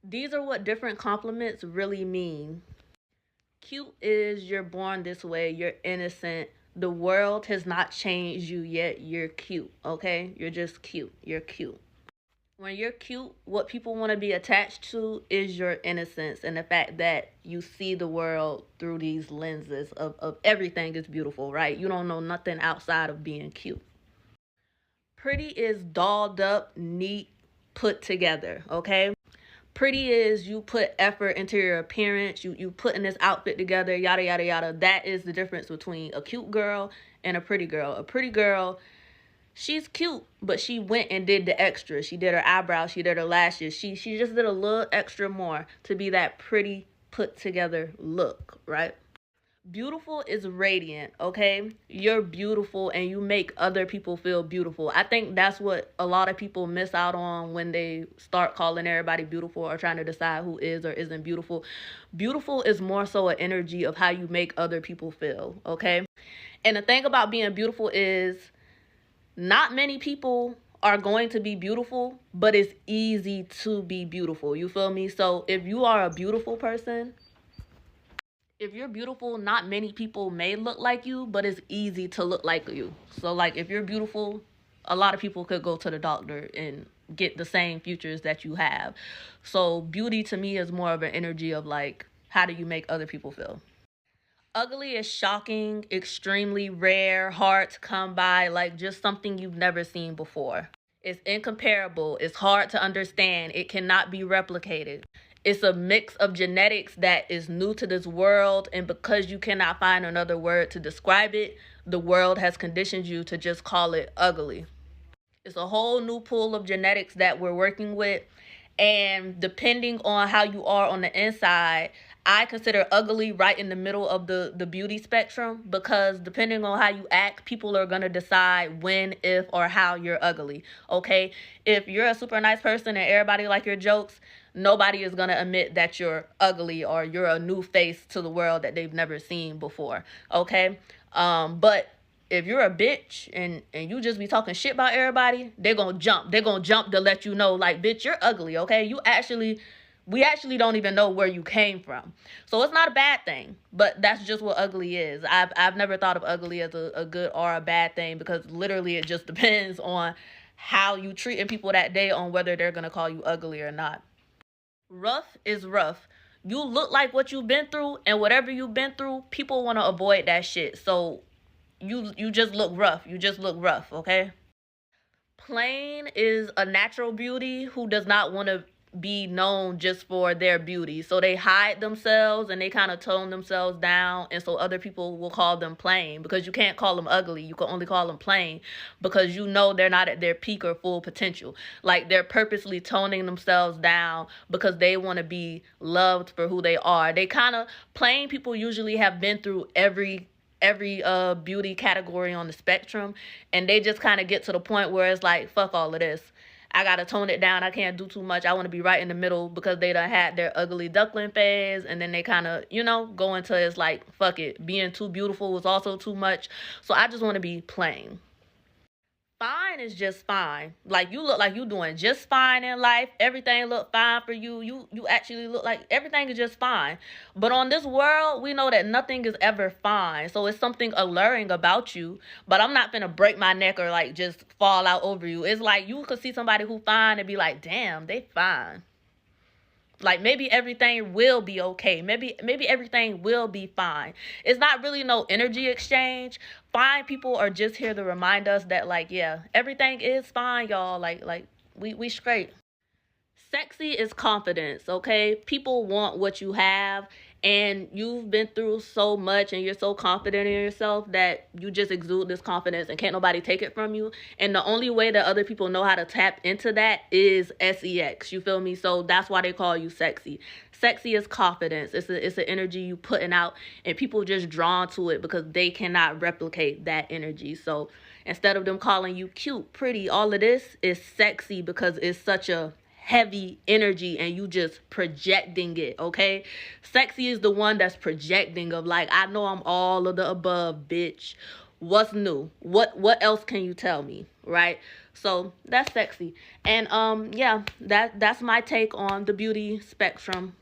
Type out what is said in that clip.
These are what different compliments really mean. Cute is you're born this way, you're innocent. The world has not changed you yet. You're cute, okay? You're just cute. You're cute. When you're cute, what people want to be attached to is your innocence and the fact that you see the world through these lenses of everything is beautiful, right? You don't know nothing outside of being cute. Pretty is dolled up, neat, put together, okay? Pretty is you put effort into your appearance, you putting this outfit together, yada yada yada. That is the difference between a cute girl and a pretty girl. A pretty girl, she's cute, but she went and did the extra. She did her eyebrows, she did her lashes. She just did a little extra more to be that pretty put together look, right? Beautiful is radiant, okay? You're beautiful and you make other people feel beautiful. I think that's what a lot of people miss out on when they start calling everybody beautiful or trying to decide who is or isn't beautiful. Beautiful is more so an energy of how you make other people feel, okay? And the thing about being beautiful is not many people are going to be beautiful, but it's easy to be beautiful. You feel me? So if you are a beautiful person, if you're beautiful, not many people may look like you, but it's easy to look like you. So like if you're beautiful, a lot of people could go to the doctor and get the same features that you have. So beauty to me is more of an energy of like, how do you make other people feel? Ugly is shocking, extremely rare, hard to come by, like just something you've never seen before. It's incomparable, it's hard to understand, it cannot be replicated. It's a mix of genetics that is new to this world, and because you cannot find another word to describe it, the world has conditioned you to just call it ugly. It's a whole new pool of genetics that we're working with. And depending on how you are on the inside, I consider ugly right in the middle of the beauty spectrum, because depending on how you act, people are going to decide when, if, or how you're ugly. Okay? If you're a super nice person and everybody like your jokes, nobody is going to admit that you're ugly or you're a new face to the world that they've never seen before. Okay? But if you're a bitch and you just be talking shit about everybody, they're gonna jump. They're gonna jump to let you know, like, bitch, you're ugly, okay? We actually don't even know where you came from. So it's not a bad thing, but that's just what ugly is. I've never thought of ugly as a good or a bad thing, because literally it just depends on how you treating people that day on whether they're gonna call you ugly or not. Rough is rough. You look like what you've been through, and whatever you've been through, people want to avoid that shit. So you just look rough. You just look rough, okay? Plain is a natural beauty who does not want to be known just for their beauty. So they hide themselves and they kind of tone themselves down, and so other people will call them plain, because you can't call them ugly. You can only call them plain because you know they're not at their peak or full potential. Like they're purposely toning themselves down because they want to be loved for who they are. They kind of plain people usually have been through every beauty category on the spectrum, and they just kind of get to the point where it's like, fuck all of this, I gotta tone it down, I can't do too much, I want to be right in the middle, because they done had their ugly duckling phase, and then they kind of, go into, it's like, fuck it, being too beautiful was also too much, so I just want to be plain. Fine is just fine. Like you look like you doing just fine in life. Everything look fine for you. You actually look like everything is just fine. But on this world, we know that nothing is ever fine. So it's something alluring about you. But I'm not gonna break my neck or like just fall out over you. It's like you could see somebody who fine and be like, damn, they fine. Like maybe everything will be okay. Maybe everything will be fine. It's not really no energy exchange. Fine people are just here to remind us that, like, yeah, everything is fine, y'all. Like we straight. Sexy is confidence, okay? People want what you have, and you've been through so much and you're so confident in yourself that you just exude this confidence and can't nobody take it from you. And the only way that other people know how to tap into that is sex. You feel me? So that's why they call you sexy. Sexy is confidence. It's an energy you putting out, and people just drawn to it because they cannot replicate that energy. So instead of them calling you cute, pretty, all of this is sexy because it's such a heavy energy and you just projecting it, okay? Sexy is the one that's projecting of like, I know I'm all of the above, bitch. What's new? What else can you tell me, right? So that's sexy. And yeah, that's my take on the beauty spectrum.